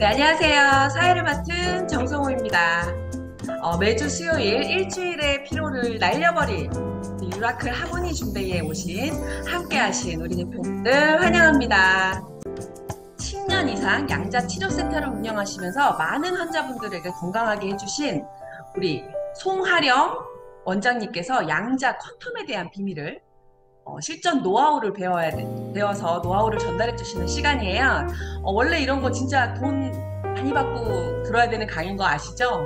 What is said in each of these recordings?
네, 안녕하세요. 사회를 맡은 정성호입니다. 매주 수요일 일주일의 피로를 날려버릴 유라클 하모니 준비에 오신 함께하신 우리 대표님들 환영합니다. 10년 이상 양자 치료센터를 운영하시면서 많은 환자분들에게 건강하게 해주신 우리 송하령 원장님께서 양자 퀀텀에 대한 비밀을 실전 노하우를 배워서 노하우를 전달해 주시는 시간이에요. 원래 이런 거 진짜 돈 많이 받고 들어야 되는 강의인 거 아시죠?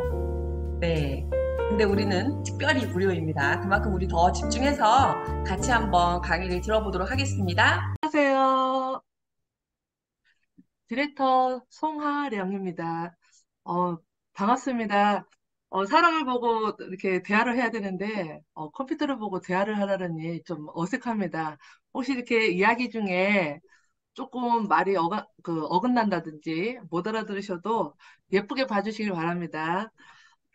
네. 근데 우리는 특별히 무료입니다. 그만큼 우리 더 집중해서 같이 한번 강의를 들어보도록 하겠습니다. 안녕하세요. 디렉터 송하령입니다. 어, 반갑습니다. 사람을 보고 이렇게 대화를 해야 되는데, 컴퓨터를 보고 대화를 하라니 좀 어색합니다. 혹시 이렇게 이야기 중에 조금 말이 어긋난다든지 못 알아들으셔도 예쁘게 봐주시길 바랍니다.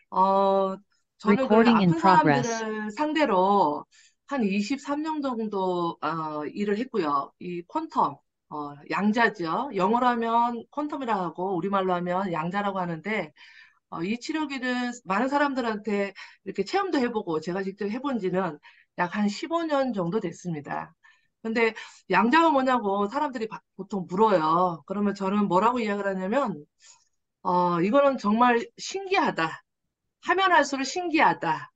어, 저는 그 Recording in 아픈 progress. 사람들을 상대로 한 23년 정도 일을 했고요. 이 퀀텀, 양자죠. 영어로 하면 퀀텀이라고 하고 우리말로 하면 양자라고 하는데 이 치료기를 많은 사람들한테 이렇게 체험도 해보고 제가 직접 해본 지는 약 한 15년 정도 됐습니다. 근데 양자가 뭐냐고 사람들이 보통 물어요. 그러면 저는 뭐라고 이야기를 하냐면 이거는 정말 신기하다. 하면 할수록 신기하다.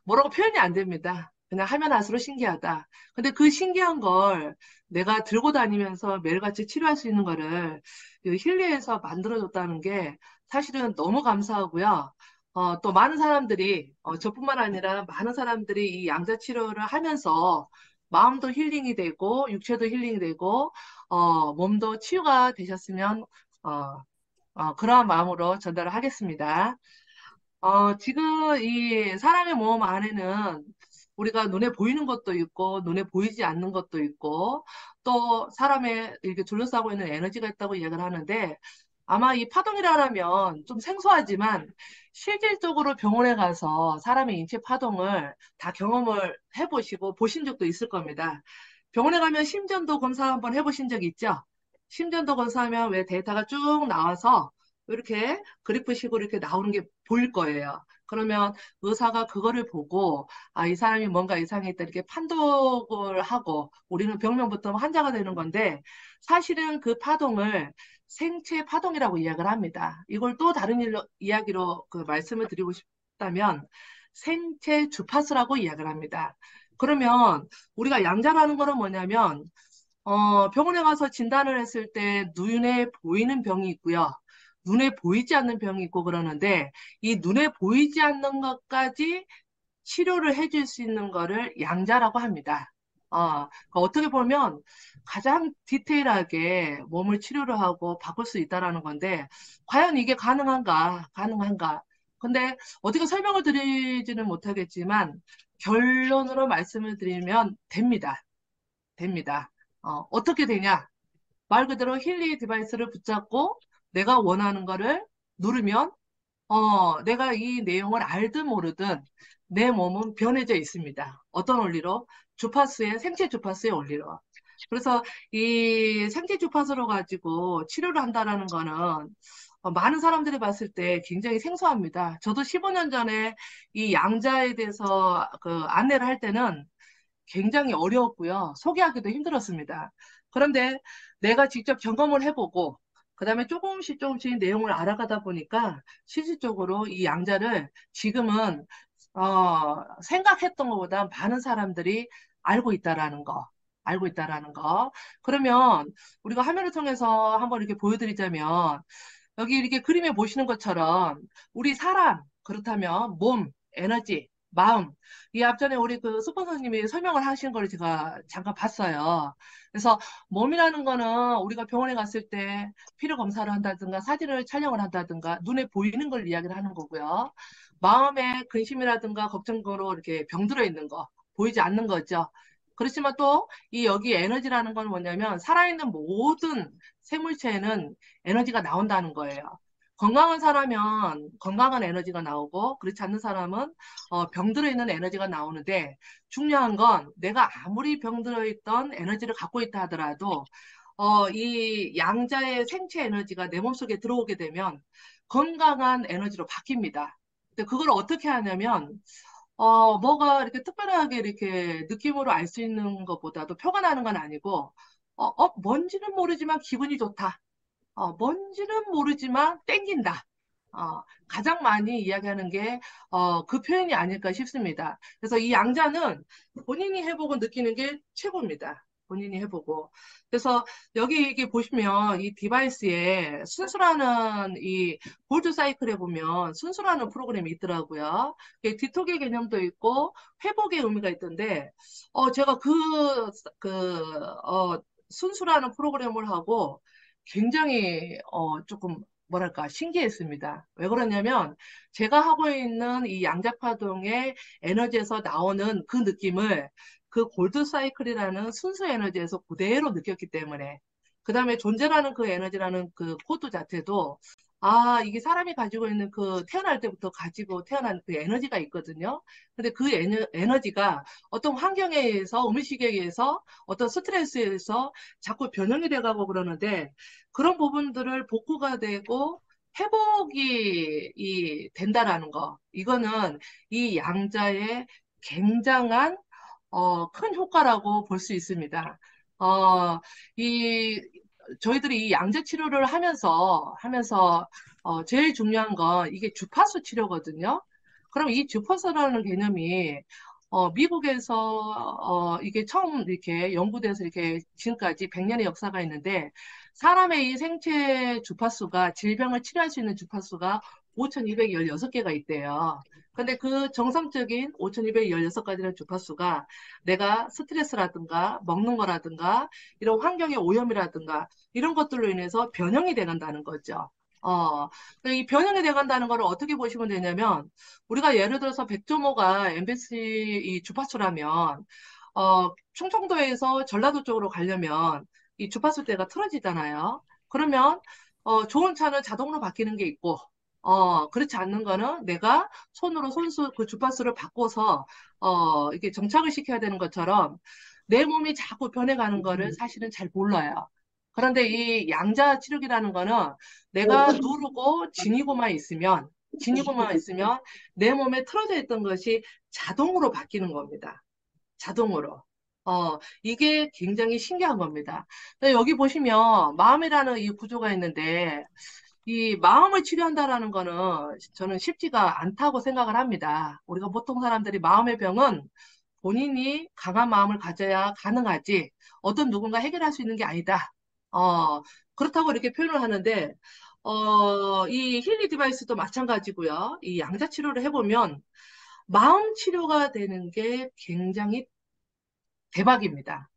뭐라고 표현이 안 됩니다. 그냥 하면 할수록 신기하다. 근데 그 신기한 걸 내가 들고 다니면서 매일같이 치료할 수 있는 거를 이 힐리에서 만들어줬다는 게 사실은 너무 감사하고요. 또 많은 사람들이, 저뿐만 아니라 많은 사람들이 이 양자 치료를 하면서 마음도 힐링이 되고, 육체도 힐링이 되고, 몸도 치유가 되셨으면, 어, 그러한 마음으로 전달을 하겠습니다. 지금 이 사람의 몸 안에는 우리가 눈에 보이는 것도 있고, 눈에 보이지 않는 것도 있고, 또 사람의 이렇게 둘러싸고 있는 에너지가 있다고 이야기를 하는데, 아마 이 파동이라면 좀 생소하지만, 실질적으로 병원에 가서 사람의 인체 파동을 다 경험을 해보시고 보신 적도 있을 겁니다. 병원에 가면 심전도 검사 한번 해보신 적 있죠? 심전도 검사하면 왜 데이터가 쭉 나와서 이렇게 그래프식으로 이렇게 나오는 게 보일 거예요. 그러면 의사가 그거를 보고, 이 사람이 뭔가 이상했다, 이렇게 판독을 하고, 우리는 병명부터 환자가 되는 건데, 사실은 그 파동을 생체 파동이라고 이야기를 합니다. 이걸 또 다른 이야기로 그 말씀을 드리고 싶다면, 생체 주파수라고 이야기를 합니다. 그러면 우리가 양자라는 거는 뭐냐면, 병원에 가서 진단을 했을 때 눈에 보이는 병이 있고요. 눈에 보이지 않는 병이 있고 그러는데 이 눈에 보이지 않는 것까지 치료를 해줄 수 있는 거를 양자라고 합니다. 그러니까 어떻게 보면 가장 디테일하게 몸을 치료를 하고 바꿀 수 있다라는 건데 과연 이게 가능한가? 가능한가? 근데 어떻게 설명을 드리지는 못하겠지만 결론으로 말씀을 드리면 됩니다. 됩니다. 어떻게 되냐? 말 그대로 힐리 디바이스를 붙잡고 내가 원하는 거를 누르면 내가 이 내용을 알든 모르든 내 몸은 변해져 있습니다. 어떤 원리로? 생체 주파수의 원리로. 그래서 이 생체 주파수로 가지고 치료를 한다라는 거는 많은 사람들이 봤을 때 굉장히 생소합니다. 저도 15년 전에 이 양자에 대해서 그 안내를 할 때는 굉장히 어려웠고요. 소개하기도 힘들었습니다. 그런데 내가 직접 점검을 해보고, 그 다음에 조금씩 조금씩 내용을 알아가다 보니까 실질적으로 이 양자를 지금은 생각했던 것보다 많은 사람들이 알고 있다라는 거. 알고 있다라는 거. 그러면 우리가 화면을 통해서 한번 이렇게 보여드리자면 여기 이렇게 그림에 보시는 것처럼 우리 사람, 그렇다면 몸, 에너지, 마음, 이 앞전에 우리 그 수포 선생님이 설명을 하신 걸 제가 잠깐 봤어요. 그래서 몸이라는 거는 우리가 병원에 갔을 때 피를 검사를 한다든가 사진을 촬영을 한다든가 눈에 보이는 걸 이야기를 하는 거고요. 마음에 근심이라든가 걱정으로 이렇게 병들어 있는 거, 보이지 않는 거죠. 그렇지만 또 이 여기 에너지라는 건 뭐냐면 살아있는 모든 생물체에는 에너지가 나온다는 거예요. 건강한 사람은 건강한 에너지가 나오고 그렇지 않는 사람은 병들어 있는 에너지가 나오는데 중요한 건 내가 아무리 병들어 있던 에너지를 갖고 있다 하더라도 이 양자의 생체 에너지가 내 몸속에 들어오게 되면 건강한 에너지로 바뀝니다. 근데 그걸 어떻게 하냐면, 뭐가 이렇게 특별하게 이렇게 느낌으로 알 수 있는 것보다도 표가 나는 건 아니고, 뭔지는 모르지만 기분이 좋다. 뭔지는 모르지만 땡긴다. 가장 많이 이야기하는 게, 그 표현이 아닐까 싶습니다. 그래서 이 양자는 본인이 해보고 느끼는 게 최고입니다. 본인이 해보고. 그래서 여기 이게 보시면 이 디바이스에 순수라는 이 골드 사이클에 보면 순수라는 프로그램이 있더라고요. 디톡의 개념도 있고 회복의 의미가 있던데, 제가 순수라는 프로그램을 하고 굉장히 조금 뭐랄까 신기했습니다. 왜 그러냐면 제가 하고 있는 이 양자파동의 에너지에서 나오는 그 느낌을 그 골드 사이클이라는 순수 에너지에서 그대로 느꼈기 때문에 그 다음에 존재라는 그 에너지라는 그 코드 자체도 이게 사람이 가지고 있는 그 태어날 때부터 가지고 태어난 그 에너지가 있거든요. 근데 그 에너지가 어떤 환경에 의해서 음식에 의해서 어떤 스트레스에 의해서 자꾸 변형이 돼가고 그러는데 그런 부분들을 복구가 되고 된다라는 거. 이거는 이 양자의 굉장한 큰 효과라고 볼 수 있습니다. 어, 이 저희들이 이 양자 치료를 하면서 제일 중요한 건 이게 주파수 치료거든요. 그럼 이 주파수라는 개념이 미국에서 이게 처음 이렇게 연구돼서 이렇게 지금까지 100년의 역사가 있는데 사람의 이 생체 주파수가 질병을 치료할 수 있는 주파수가 5,216개가 있대요. 근데 그 정상적인 5,216가지의 주파수가 내가 스트레스라든가 먹는 거라든가 이런 환경의 오염이라든가 이런 것들로 인해서 변형이 돼간다는 거죠. 이 변형이 돼간다는 걸 어떻게 보시면 되냐면 우리가 예를 들어서 백조모가 MBC 이 주파수라면 충청도에서 전라도 쪽으로 가려면 이 주파수대가 틀어지잖아요. 그러면 좋은 차는 자동으로 바뀌는 게 있고 그렇지 않는 거는 내가 손으로 손수 그 주파수를 바꿔서 이게 정착을 시켜야 되는 것처럼 내 몸이 자꾸 변해가는 거를 사실은 잘 몰라요. 그런데 이 양자 치료기라는 거는 내가 누르고 지니고만 있으면 내 몸에 틀어져 있던 것이 자동으로 바뀌는 겁니다. 자동으로. 이게 굉장히 신기한 겁니다. 근데 여기 보시면 마음이라는 이 구조가 있는데 이 마음을 치료한다라는 거는 저는 쉽지가 않다고 생각을 합니다. 우리가 보통 사람들이 마음의 병은 본인이 강한 마음을 가져야 가능하지 어떤 누군가 해결할 수 있는 게 아니다. 그렇다고 이렇게 표현을 하는데 이 힐리 디바이스도 마찬가지고요. 이 양자 치료를 해보면 마음 치료가 되는 게 굉장히 대박입니다.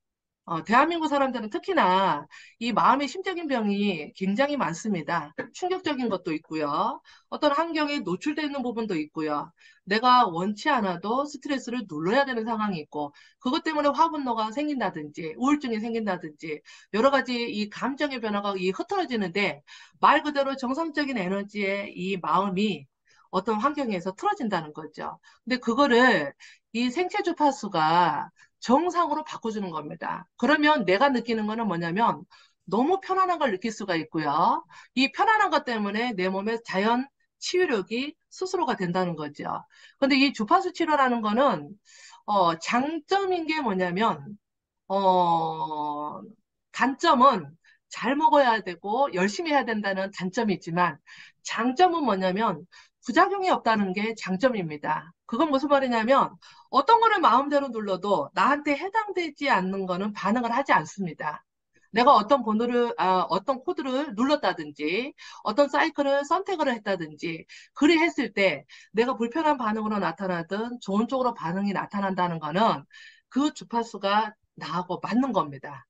대한민국 사람들은 특히나 이 마음의 심적인 병이 굉장히 많습니다. 충격적인 것도 있고요. 어떤 환경에 노출되어 있는 부분도 있고요. 내가 원치 않아도 스트레스를 눌러야 되는 상황이 있고, 그것 때문에 화분노가 생긴다든지, 우울증이 생긴다든지, 여러 가지 이 감정의 변화가 흩어지는데, 말 그대로 정상적인 에너지의 이 마음이 어떤 환경에서 틀어진다는 거죠. 근데 그거를 이 생체 주파수가 정상으로 바꿔주는 겁니다. 그러면 내가 느끼는 거는 뭐냐면 너무 편안한 걸 느낄 수가 있고요. 이 편안한 것 때문에 내 몸의 자연 치유력이 스스로가 된다는 거죠. 근데 이 주파수 치료라는 거는 장점인 게 뭐냐면 어, 단점은 잘 먹어야 되고 열심히 해야 된다는 단점이 있지만 장점은 뭐냐면 부작용이 없다는 게 장점입니다. 그건 무슨 말이냐면 어떤 거를 마음대로 눌러도 나한테 해당되지 않는 거는 반응을 하지 않습니다. 내가 어떤 코드를 눌렀다든지, 어떤 사이클을 선택을 했다든지, 그리 했을 때 내가 불편한 반응으로 나타나든 좋은 쪽으로 반응이 나타난다는 거는 그 주파수가 나하고 맞는 겁니다.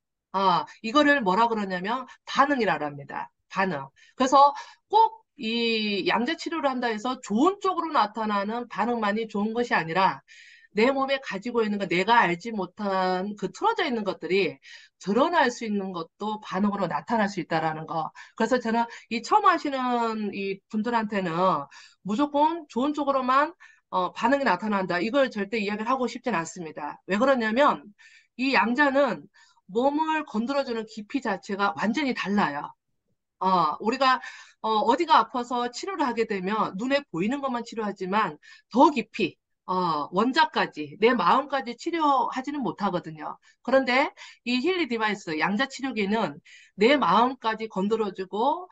이거를 뭐라 그러냐면 반응이라고 합니다. 반응. 그래서 꼭 이 양자 치료를 한다 해서 좋은 쪽으로 나타나는 반응만이 좋은 것이 아니라 내 몸에 가지고 있는 거 내가 알지 못한 그 틀어져 있는 것들이 드러날 수 있는 것도 반응으로 나타날 수 있다라는 거. 그래서 저는 이 처음 하시는 이 분들한테는 무조건 좋은 쪽으로만 반응이 나타난다. 이걸 절대 이야기를 하고 싶진 않습니다. 왜 그러냐면 이 양자는 몸을 건드려주는 깊이 자체가 완전히 달라요. 우리가 어디가 아파서 치료를 하게 되면 눈에 보이는 것만 치료하지만 더 깊이 원자까지 내 마음까지 치료하지는 못하거든요. 그런데 이 힐리 디바이스 양자 치료기는 내 마음까지 건드려주고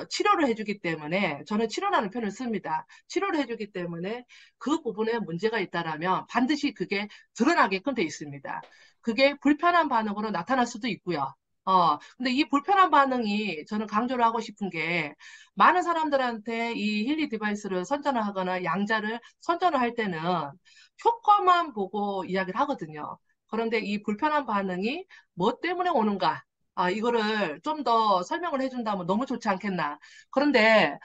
치료를 해주기 때문에 저는 치료라는 표현을 씁니다. 치료를 해주기 때문에 그 부분에 문제가 있다라면 반드시 그게 드러나게끔 돼 있습니다. 그게 불편한 반응으로 나타날 수도 있고요. 근데 이 불편한 반응이 저는 강조를 하고 싶은 게 많은 사람들한테 이 힐리 디바이스를 선전을 하거나 양자를 선전을 할 때는 효과만 보고 이야기를 하거든요. 그런데 이 불편한 반응이 뭐 때문에 오는가? 이거를 좀 더 설명을 해준다면 너무 좋지 않겠나. 그런데,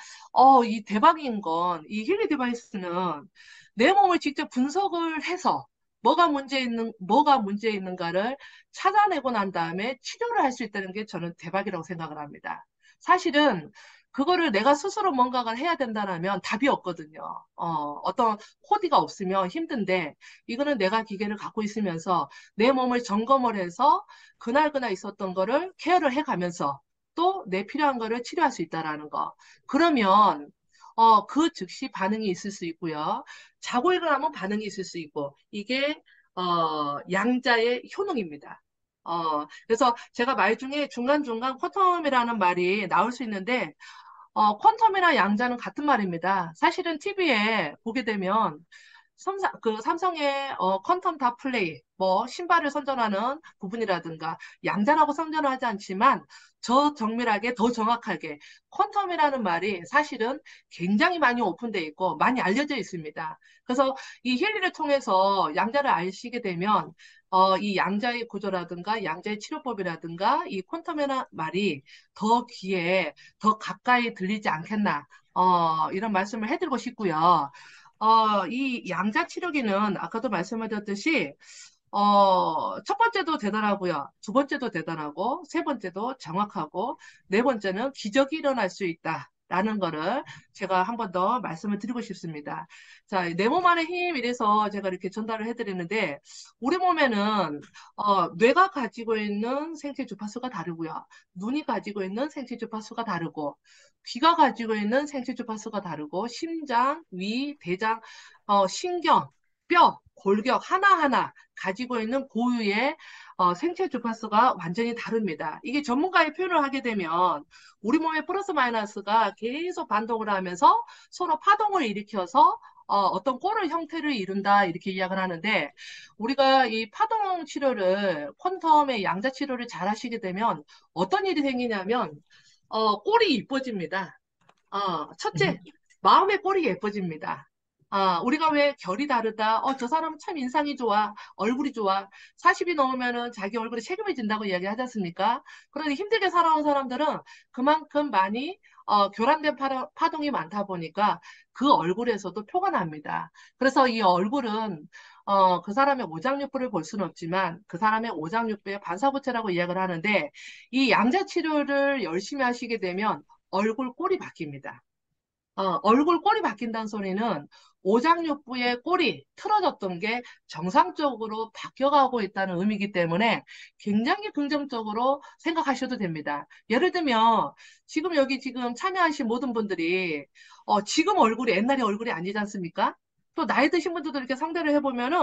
이 대박인 건, 이 힐리 디바이스는 내 몸을 직접 분석을 해서 뭐가 문제 있는가를 찾아내고 난 다음에 치료를 할 수 있다는 게 저는 대박이라고 생각을 합니다. 사실은 그거를 내가 스스로 뭔가를 해야 된다면 답이 없거든요. 어떤 코디가 없으면 힘든데 이거는 내가 기계를 갖고 있으면서 내 몸을 점검을 해서 그날 있었던 거를 케어를 해가면서 또 내 필요한 거를 치료할 수 있다라는 거. 그러면 그 즉시 반응이 있을 수 있고요. 자고 일어나면 반응이 있을 수 있고 이게 양자의 효능입니다. 그래서 제가 말 중에 중간중간 쿼텀이라는 말이 나올 수 있는데 퀀텀이나 양자는 같은 말입니다. 사실은 TV에 보게 되면 삼성의 퀀텀 다 플레이, 뭐 신발을 선전하는 부분이라든가 양자라고 선전을 하지 않지만 저 정밀하게 더 정확하게 퀀텀이라는 말이 사실은 굉장히 많이 오픈되어 있고 많이 알려져 있습니다. 그래서 이 힐리를 통해서 양자를 아시게 되면 이 양자의 구조라든가 양자의 치료법이라든가 이 퀀텀이라는 말이 더 귀에 더 가까이 들리지 않겠나. 이런 말씀을 해드리고 싶고요. 이 양자 치료기는 아까도 말씀하셨듯이, 첫 번째도 대단하고요. 두 번째도 대단하고, 세 번째도 정확하고, 네 번째는 기적이 일어날 수 있다. 라는 거를 제가 한 번 더 말씀을 드리고 싶습니다. 자, 내 몸 안의 힘 이래서 제가 이렇게 전달을 해드리는데, 우리 몸에는, 뇌가 가지고 있는 생체 주파수가 다르고요. 눈이 가지고 있는 생체 주파수가 다르고, 귀가 가지고 있는 생체 주파수가 다르고, 심장, 위, 대장, 신경, 뼈, 골격 하나하나 가지고 있는 고유의 생체 주파수가 완전히 다릅니다. 이게 전문가의 표현을 하게 되면 우리 몸의 플러스 마이너스가 계속 반동을 하면서 서로 파동을 일으켜서 어떤 꼴의 형태를 이룬다 이렇게 이야기를 하는데 우리가 이 파동 치료를 퀀텀의 양자 치료를 잘 하시게 되면 어떤 일이 생기냐면 꼴이 이뻐집니다. 첫째, 마음의 꼴이 예뻐집니다. 우리가 왜 결이 다르다? 저 사람은 참 인상이 좋아. 얼굴이 좋아. 40이 넘으면은 자기 얼굴이 체금해진다고 이야기 하지 않습니까? 그런데 힘들게 살아온 사람들은 그만큼 많이 교란된 파동이 많다 보니까 그 얼굴에서도 표가 납니다. 그래서 이 얼굴은 그 사람의 오장육부를 볼 수는 없지만 그 사람의 오장육부의 반사부채라고 이야기를 하는데 이 양자 치료를 열심히 하시게 되면 얼굴 꼴이 바뀝니다. 얼굴 꼴이 바뀐다는 소리는 오장육부의 꼴이 틀어졌던 게 정상적으로 바뀌어가고 있다는 의미이기 때문에 굉장히 긍정적으로 생각하셔도 됩니다. 예를 들면 지금 여기 지금 참여하신 모든 분들이 지금 얼굴이 옛날의 얼굴이 아니지 않습니까? 또 나이 드신 분들도 이렇게 상대를 해보면은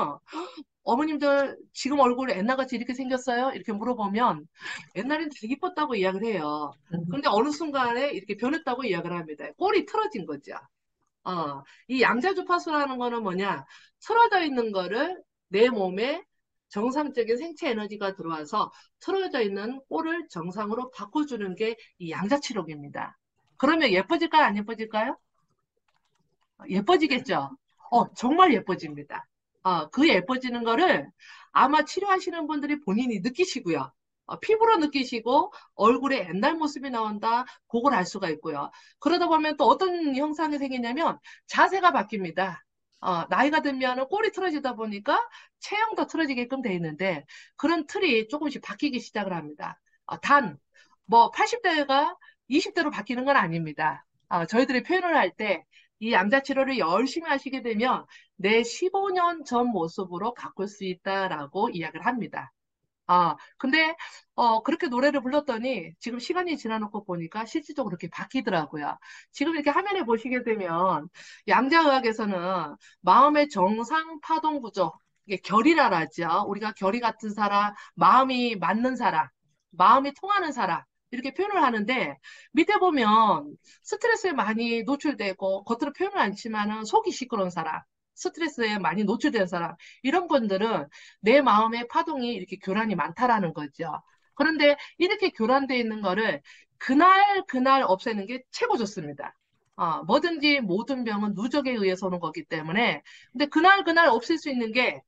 어머님들 지금 얼굴이 옛날같이 이렇게 생겼어요? 이렇게 물어보면 옛날엔 되게 이뻤다고 이야기를 해요. 근데 어느 순간에 이렇게 변했다고 이야기를 합니다. 꼴이 틀어진 거죠. 이 양자주파수라는 거는 뭐냐? 틀어져 있는 거를 내 몸에 정상적인 생체 에너지가 들어와서 틀어져 있는 꼴을 정상으로 바꿔주는 게 이 양자치료기입니다. 그러면 예뻐질까요? 안 예뻐질까요? 예뻐지겠죠? 정말 예뻐집니다. 그 예뻐지는 거를 아마 치료하시는 분들이 본인이 느끼시고요. 피부로 느끼시고 얼굴에 옛날 모습이 나온다. 그걸 알 수가 있고요. 그러다 보면 또 어떤 형상이 생기냐면 자세가 바뀝니다. 나이가 들면 꼴이 틀어지다 보니까 체형도 틀어지게끔 돼 있는데 그런 틀이 조금씩 바뀌기 시작을 합니다. 뭐 80대가 20대로 바뀌는 건 아닙니다. 저희들이 표현을 할 때 이 양자 치료를 열심히 하시게 되면 내 15년 전 모습으로 바꿀 수 있다라고 이야기를 합니다. 근데, 그렇게 노래를 불렀더니 지금 시간이 지나놓고 보니까 실질적으로 그렇게 바뀌더라고요. 지금 이렇게 화면에 보시게 되면 양자의학에서는 마음의 정상 파동 구조, 이게 결이라 하죠. 우리가 결이 같은 사람, 마음이 맞는 사람, 마음이 통하는 사람, 이렇게 표현을 하는데 밑에 보면 스트레스에 많이 노출되고 겉으로 표현을 않지만은 속이 시끄러운 사람, 스트레스에 많이 노출된 사람, 이런 분들은 내 마음의 파동이 이렇게 교란이 많다라는 거죠. 그런데 이렇게 교란되어 있는 거를 그날 없애는 게 최고 좋습니다. 뭐든지 모든 병은 누적에 의해서 오는 거기 때문에 근데 그날 없앨 수 있는 게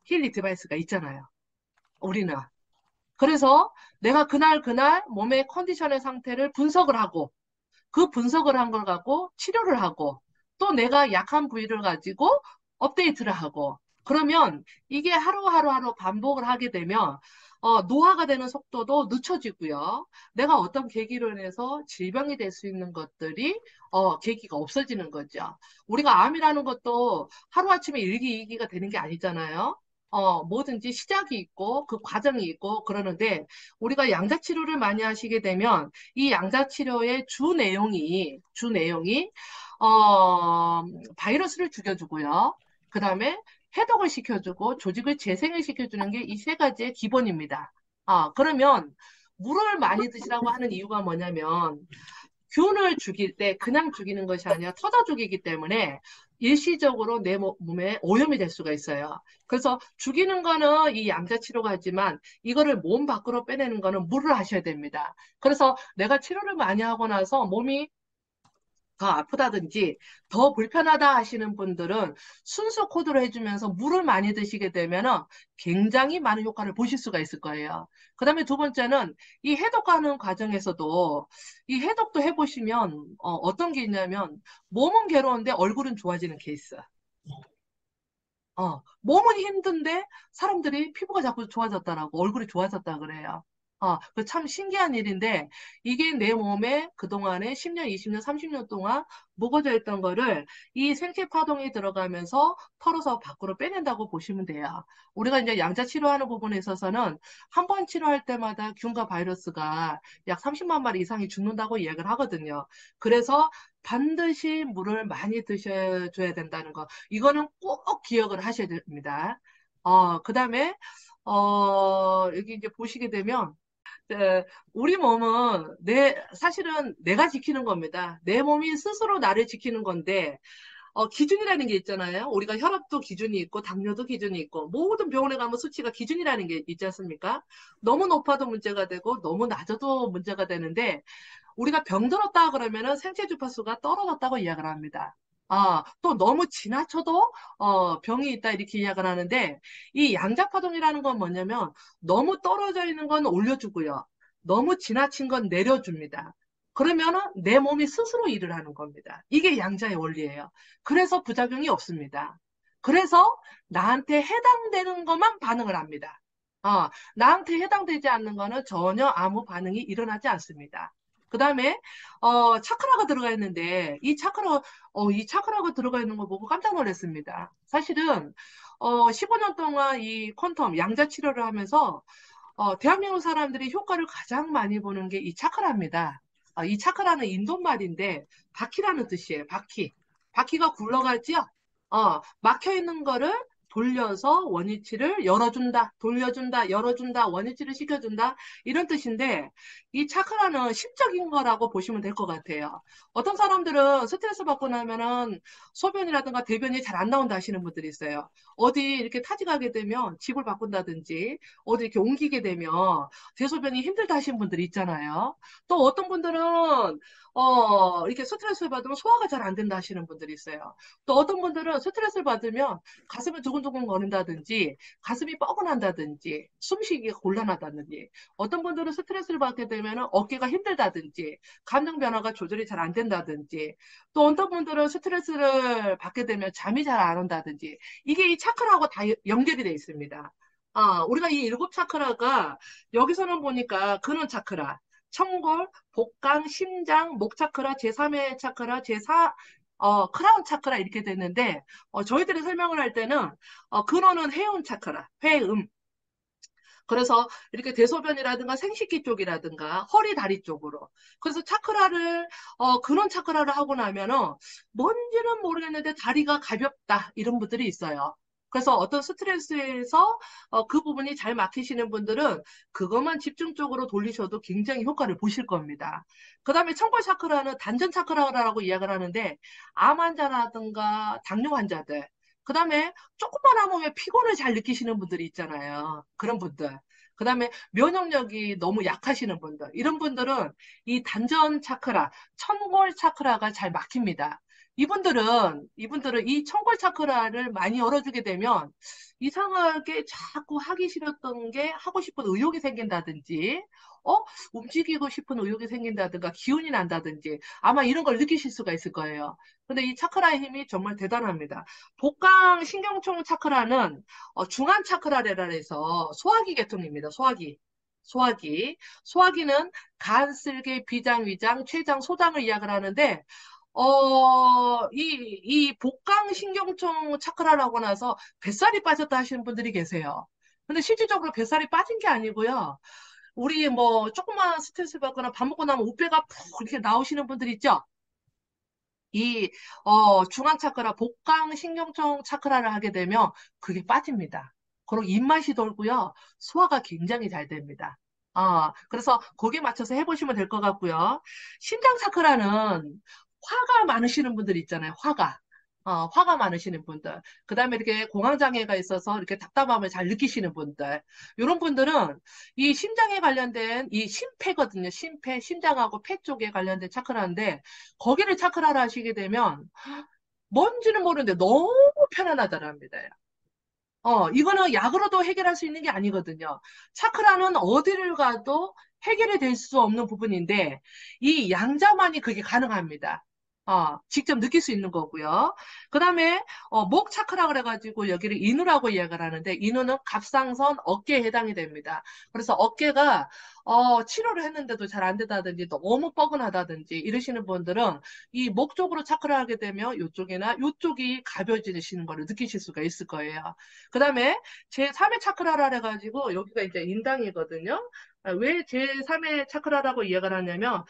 힐리 디바이스가 있잖아요. 우리는. 그래서 내가 그날 몸의 컨디션의 상태를 분석을 하고 그 분석을 한 걸 갖고 치료를 하고 또 내가 약한 부위를 가지고 업데이트를 하고 그러면 이게 하루 반복을 하게 되면 노화가 되는 속도도 늦춰지고요. 내가 어떤 계기로 인해서 질병이 될 수 있는 것들이 계기가 없어지는 거죠. 우리가 암이라는 것도 하루아침에 일기이기가 되는 게 아니잖아요. 뭐든지 시작이 있고 그 과정이 있고 그러는데 우리가 양자치료를 많이 하시게 되면 이 양자치료의 주 내용이, 바이러스를 죽여주고요. 그 다음에 해독을 시켜주고 조직을 재생을 시켜주는 게 이 세 가지의 기본입니다. 그러면 물을 많이 드시라고 하는 이유가 뭐냐면 균을 죽일 때 그냥 죽이는 것이 아니라 터져 죽이기 때문에 일시적으로 내 몸에 오염이 될 수가 있어요. 그래서 죽이는 거는 이 양자치료가 하지만 이거를 몸 밖으로 빼내는 거는 물을 하셔야 됩니다. 그래서 내가 치료를 많이 하고 나서 몸이 더 아프다든지 더 불편하다 하시는 분들은 순수 코드로 해주면서 물을 많이 드시게 되면 굉장히 많은 효과를 보실 수가 있을 거예요. 그 다음에 두 번째는 이 해독하는 과정에서도 이 해독도 해보시면 어떤 게 있냐면 몸은 괴로운데 얼굴은 좋아지는 케이스. 몸은 힘든데 사람들이 피부가 자꾸 좋아졌다라고 얼굴이 좋아졌다 그래요. 그 참 신기한 일인데 이게 내 몸에 그동안에 10년, 20년, 30년 동안 묵어져 있던 거를 이 생체 파동이 들어가면서 털어서 밖으로 빼낸다고 보시면 돼요. 우리가 이제 양자 치료하는 부분에 있어서는 한 번 치료할 때마다 균과 바이러스가 약 30만 마리 이상이 죽는다고 이야기를 하거든요. 그래서 반드시 물을 많이 드셔줘야 된다는 거. 이거는 꼭 기억을 하셔야 됩니다. 그 다음에, 여기 이제 보시게 되면, 우리 몸은 사실은 내가 지키는 겁니다. 내 몸이 스스로 나를 지키는 건데, 기준이라는 게 있잖아요. 우리가 혈압도 기준이 있고, 당뇨도 기준이 있고, 모든 병원에 가면 수치가 기준이라는 게 있지 않습니까? 너무 높아도 문제가 되고, 너무 낮아도 문제가 되는데, 우리가 병들었다 그러면은 생체 주파수가 떨어졌다고 이야기를 합니다. 또 너무 지나쳐도 병이 있다 이렇게 이야기를 하는데 이 양자파동이라는 건 뭐냐면 너무 떨어져 있는 건 올려주고요. 너무 지나친 건 내려줍니다. 그러면은 내 몸이 스스로 일을 하는 겁니다. 이게 양자의 원리예요. 그래서 부작용이 없습니다. 그래서 나한테 해당되는 것만 반응을 합니다. 나한테 해당되지 않는 거는 전혀 아무 반응이 일어나지 않습니다. 그 다음에, 차크라가 들어가 있는데, 이 차크라가 들어가 있는 거 보고 깜짝 놀랐습니다. 사실은, 15년 동안 이 퀀텀, 양자 치료를 하면서, 대한민국 사람들이 효과를 가장 많이 보는 게 이 차크라입니다. 이 차크라는 인도말인데, 바퀴라는 뜻이에요, 바퀴. 바퀴가 굴러가지요? 막혀 있는 거를 돌려서 원위치를 열어준다, 돌려준다, 열어준다, 원위치를 시켜준다, 이런 뜻인데, 이 차크라는 심적인 거라고 보시면 될 것 같아요. 어떤 사람들은 스트레스 받고 나면은 소변이라든가 대변이 잘 안 나온다 하시는 분들이 있어요. 어디 이렇게 타지가게 되면 집을 바꾼다든지, 어디 이렇게 옮기게 되면 대소변이 힘들다 하시는 분들이 있잖아요. 또 어떤 분들은 이렇게 스트레스 받으면 소화가 잘 안 된다 하시는 분들이 있어요. 또 어떤 분들은 스트레스를 받으면 가슴이 두근두근 거린다든지, 가슴이 뻐근한다든지, 숨쉬기가 곤란하다든지, 어떤 분들은 스트레스를 받게 되면 어깨가 힘들다든지, 감정 변화가 조절이 잘 안 된다든지, 또 어떤 분들은 스트레스를 받게 되면 잠이 잘 안 온다든지, 이게 이 차크라하고 다 연결이 돼 있습니다. 우리가 이 일곱 차크라가 여기서는 보니까 근원 차크라, 청골, 복강, 심장, 목 차크라, 제3의 차크라, 제4, 크라운 차크라 이렇게 됐는데, 저희들이 설명을 할 때는, 근원은 해운 차크라, 회음, 그래서 이렇게 대소변이라든가 생식기 쪽이라든가 허리, 다리 쪽으로. 그래서 차크라를, 그런 차크라를 하고 나면은 뭔지는 모르겠는데 다리가 가볍다. 이런 분들이 있어요. 그래서 어떤 스트레스에서 그 부분이 잘 막히시는 분들은 그것만 집중적으로 돌리셔도 굉장히 효과를 보실 겁니다. 그 다음에 청골 차크라는 단전 차크라라고 이야기를 하는데 암 환자라든가 당뇨 환자들, 그 다음에 조금만 하면 왜 피곤을 잘 느끼시는 분들이 있잖아요. 그런 분들. 그 다음에 면역력이 너무 약하시는 분들. 이런 분들은 이 단전 차크라, 천골 차크라가 잘 막힙니다. 이분들은 이 천골 차크라를 많이 열어주게 되면 이상하게 자꾸 하기 싫었던 게 하고 싶은 의욕이 생긴다든지, 어? 움직이고 싶은 의욕이 생긴다든가, 기운이 난다든지, 아마 이런 걸 느끼실 수가 있을 거예요. 근데 이 차크라의 힘이 정말 대단합니다. 복강 신경총 차크라는 중앙 차크라라 해서 소화기 계통입니다. 소화기. 소화기. 소화기는 간, 쓸개, 비장, 위장, 췌장, 소장을 이야기를 하는데 이 복강신경총 차크라라고 나서 뱃살이 빠졌다 하시는 분들이 계세요. 근데 실질적으로 뱃살이 빠진 게 아니고요. 우리 뭐 조금만 스트레스 받거나 밥 먹고 나면 우배가 푹 이렇게 나오시는 분들 있죠? 이 중앙 차크라, 복강 신경총 차크라를 하게 되면 그게 빠집니다. 그리고 입맛이 돌고요. 소화가 굉장히 잘 됩니다. 그래서 거기에 맞춰서 해보시면 될 것 같고요. 심장 차크라는 화가 많으시는 분들 있잖아요. 화가 많으시는 분들. 그 다음에 이렇게 공황장애가 있어서 이렇게 답답함을 잘 느끼시는 분들. 이런 분들은 이 심장에 관련된 이 심폐거든요. 심폐, 심장하고 폐 쪽에 관련된 차크라인데 거기를 차크라를 하시게 되면 뭔지는 모르는데 너무 편안하더랍니다. 이거는 약으로도 해결할 수 있는 게 아니거든요. 차크라는 어디를 가도 해결이 될 수 없는 부분인데 이 양자만이 그게 가능합니다. 직접 느낄 수 있는 거고요. 그 다음에 목 차크라 그래가지고 여기를 인후라고 이야기를 하는데 인후는 갑상선 어깨에 해당이 됩니다. 그래서 어깨가 치료를 했는데도 잘 안 된다든지 너무 뻐근하다든지 이러시는 분들은 이 목 쪽으로 차크라 하게 되면 이쪽이나 이쪽이 가벼워지시는 걸 느끼실 수가 있을 거예요. 그 다음에 제3의 차크라라 해가지고 여기가 이제 인당이거든요. 왜 제3의 차크라라고 이야기를 하냐면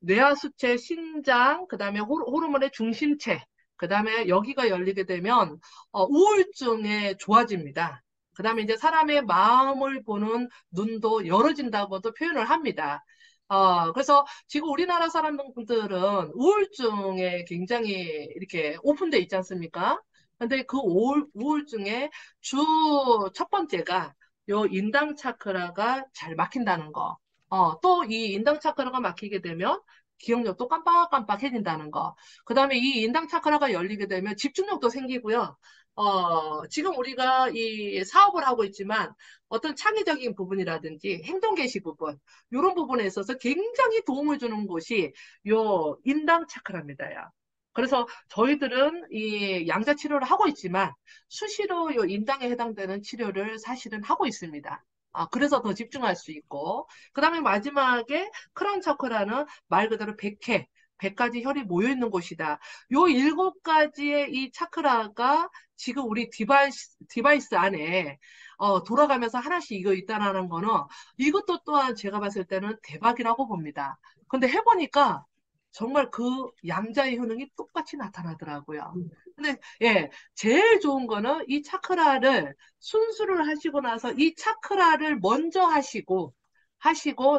뇌하수체, 신장, 그 다음에 호르몬의 중심체, 그 다음에 여기가 열리게 되면 우울증에 좋아집니다. 그 다음에 이제 사람의 마음을 보는 눈도 열어진다고도 표현을 합니다. 그래서 지금 우리나라 사람들은 우울증에 굉장히 이렇게 오픈돼 있지 않습니까? 근데 그 우울증의 주 첫 번째가 요 인당 차크라가 잘 막힌다는 거. 또 이 인당 차크라가 막히게 되면 기억력도 깜빡깜빡해진다는 거. 그 다음에 이 인당 차크라가 열리게 되면 집중력도 생기고요. 지금 우리가 이 사업을 하고 있지만 어떤 창의적인 부분이라든지 행동 개시 부분, 이런 부분에 있어서 굉장히 도움을 주는 곳이 요 인당 차크라입니다. 요. 그래서 저희들은 이 양자 치료를 하고 있지만 수시로 요 인당에 해당되는 치료를 사실은 하고 있습니다. 그래서 더 집중할 수 있고. 그 다음에 마지막에 크라운 차크라는 말 그대로 100회, 100가지 혈이 모여 있는 곳이다. 요 7가지의 이 차크라가 지금 우리 디바이스 안에 돌아가면서 하나씩 이거 있다라는 거는 이것도 또한 제가 봤을 때는 대박이라고 봅니다. 근데 해보니까 정말 그 양자의 효능이 똑같이 나타나더라고요. 근데 예, 제일 좋은 거는 이 차크라를 순수를 하시고 나서 이 차크라를 먼저 하시고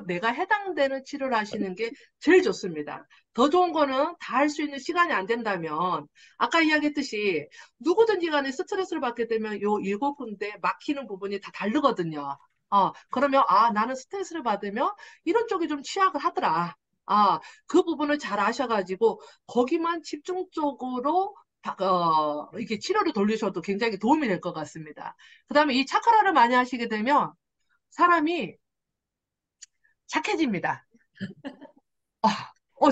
내가 해당되는 치료를 하시는 게 제일 좋습니다. 더 좋은 거는 다 할 수 있는 시간이 안 된다면 아까 이야기했듯이 누구든지 간에 스트레스를 받게 되면 요 7군데 막히는 부분이 다 다르거든요. 그러면 나는 스트레스를 받으면 이런 쪽이 좀 취약을 하더라. 그 부분을 잘 아셔가지고 거기만 집중적으로 이렇게 치료를 돌리셔도 굉장히 도움이 될 것 같습니다. 그 다음에 이 차크라를 많이 하시게 되면 사람이 착해집니다.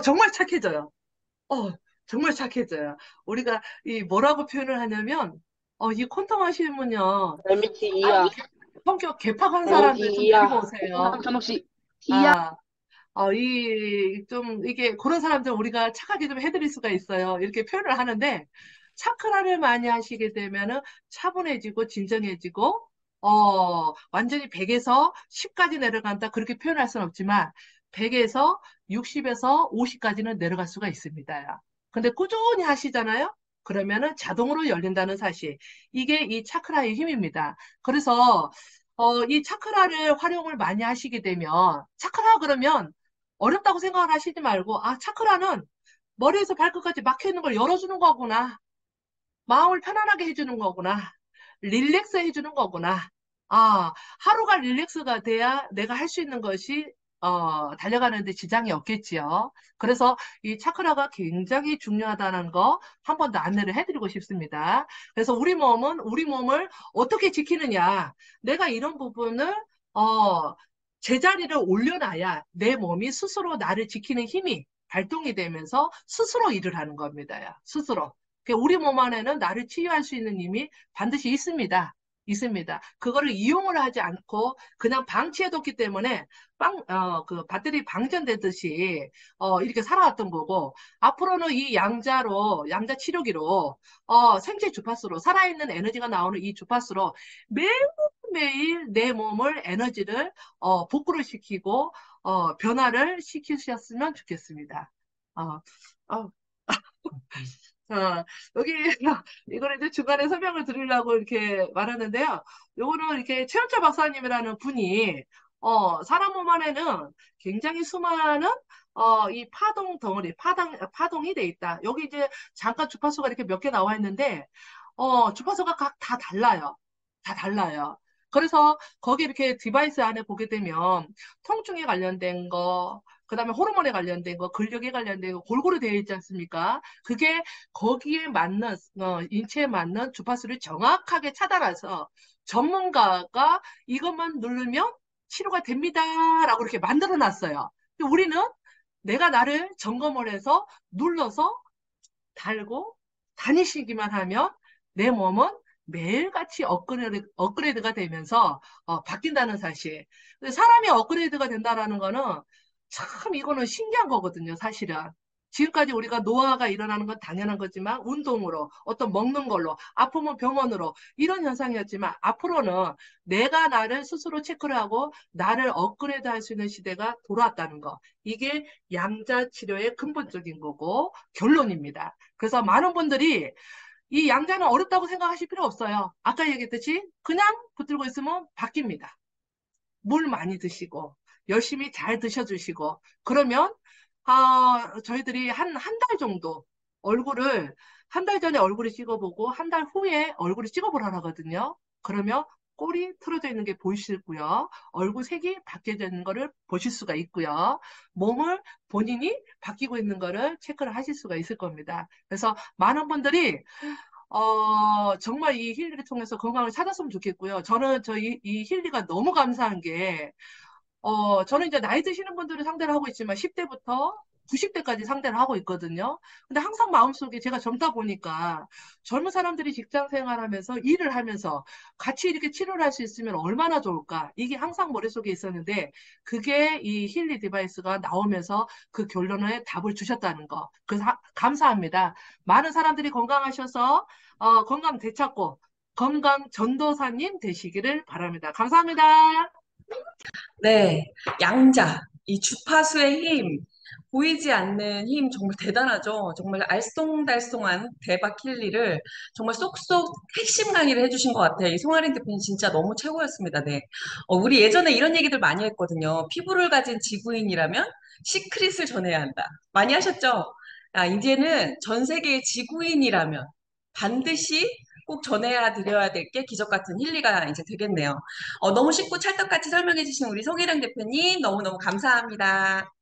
정말 착해져요. 어, 정말 착해져요. 우리가 이 뭐라고 표현을 하냐면, 이 콘텀 하시면요, MBTI야, 성격 개팍한 사람들 좀 데리고 MBTI야, 오세요. 한옥씨, T야. 아, 이게, 그런 사람들 우리가 착하게 좀 해드릴 수가 있어요. 이렇게 표현을 하는데, 차크라를 많이 하시게 되면은 차분해지고, 진정해지고, 완전히 100에서 10까지 내려간다. 그렇게 표현할 수는 없지만 100에서 60에서 50까지는 내려갈 수가 있습니다. 근데 꾸준히 하시잖아요? 그러면은 자동으로 열린다는 사실. 이게 이 차크라의 힘입니다. 그래서 이 차크라를 활용을 많이 하시게 되면 차크라 그러면 어렵다고 생각을 하시지 말고 아, 차크라는 머리에서 발끝까지 막혀 있는 걸 열어주는 거구나. 마음을 편안하게 해주는 거구나. 릴렉스 해주는 거구나. 아, 하루가 릴렉스가 돼야 내가 할 수 있는 것이 달려가는데 지장이 없겠지요. 그래서 이 차크라가 굉장히 중요하다는 거 한 번 더 안내를 해드리고 싶습니다. 그래서 우리 몸을 어떻게 지키느냐. 내가 이런 부분을 제자리를 올려놔야 내 몸이 스스로 나를 지키는 힘이 발동이 되면서 스스로 일을 하는 겁니다. 스스로. 우리 몸 안에는 나를 치유할 수 있는 힘이 반드시 있습니다. 있습니다. 그거를 이용을 하지 않고 그냥 방치해뒀기 때문에 그 배터리 방전되듯이 이렇게 살아왔던 거고 앞으로는 이 양자 치료기로 생체 주파수로 살아있는 에너지가 나오는 이 주파수로 매일매일 내 몸을 에너지를 복구를 시키고 변화를 시키셨으면 좋겠습니다. 어, 어, 여기, 이거는 이제 중간에 설명을 드리려고 이렇게 말하는데요. 요거는 이렇게 최현철 박사님이라는 분이, 사람 몸 안에는 굉장히 수많은, 이 파동 덩어리, 파동이 돼 있다. 여기 이제 잠깐 주파수가 이렇게 몇 개 나와 있는데, 주파수가 각 다 달라요. 다 달라요. 그래서 거기 이렇게 디바이스 안에 보게 되면 통증에 관련된 거, 그다음에 호르몬에 관련된 거, 근력에 관련된 거 골고루 되어 있지 않습니까? 그게 거기에 맞는 인체에 맞는 주파수를 정확하게 차단해서 전문가가 이것만 누르면 치료가 됩니다라고 이렇게 만들어 놨어요. 근데 우리는 내가 나를 점검을 해서 눌러서 달고 다니시기만 하면 내 몸은 매일같이 업그레이드가 되면서 바뀐다는 사실. 근데 사람이 업그레이드가 된다는 거는 참 이거는 신기한 거거든요, 사실은. 지금까지 우리가 노화가 일어나는 건 당연한 거지만 운동으로 어떤 먹는 걸로 아프면 병원으로 이런 현상이었지만 앞으로는 내가 나를 스스로 체크를 하고 나를 업그레이드 할 수 있는 시대가 돌아왔다는 거. 이게 양자 치료의 근본적인 거고 결론입니다. 그래서 많은 분들이 이 양자는 어렵다고 생각하실 필요 없어요. 아까 얘기했듯이 그냥 붙들고 있으면 바뀝니다. 물 많이 드시고 열심히 잘 드셔주시고 그러면 저희들이 한 달 정도 얼굴을 한 달 전에 얼굴을 찍어보고 한 달 후에 얼굴을 찍어보라 하거든요. 그러면 꼴이 틀어져 있는 게 보이시고요. 얼굴 색이 바뀌어져 있는 거를 보실 수가 있고요. 몸을 본인이 바뀌고 있는 거를 체크를 하실 수가 있을 겁니다. 그래서 많은 분들이 정말 이 힐리를 통해서 건강을 찾았으면 좋겠고요. 저는 이 힐리가 너무 감사한 게 저는 이제 나이 드시는 분들을 상대를 하고 있지만 10대부터 90대까지 상대를 하고 있거든요. 근데 항상 마음속에 제가 젊다 보니까 젊은 사람들이 직장 생활하면서 일을 하면서 같이 이렇게 치료를 할 수 있으면 얼마나 좋을까? 이게 항상 머릿속에 있었는데 그게 이 힐리 디바이스가 나오면서 그 결론에 답을 주셨다는 거. 그래서 감사합니다. 많은 사람들이 건강하셔서 건강 되찾고 건강 전도사님 되시기를 바랍니다. 감사합니다. 네, 양자, 이 주파수의 힘, 보이지 않는 힘 정말 대단하죠. 정말 알쏭달쏭한 대박 힐리를 정말 쏙쏙 핵심 강의를 해주신 것 같아요. 이 송아린 대표님 진짜 너무 최고였습니다. 네. 우리 예전에 이런 얘기들 많이 했거든요. 피부를 가진 지구인이라면 시크릿을 전해야 한다. 많이 하셨죠? 이제는 전 세계의 지구인이라면 반드시 꼭 전해야 드려야 될 게 기적 같은 힐리가 이제 되겠네요. 너무 쉽고 찰떡같이 설명해 주신 우리 송혜령 대표님 너무너무 감사합니다.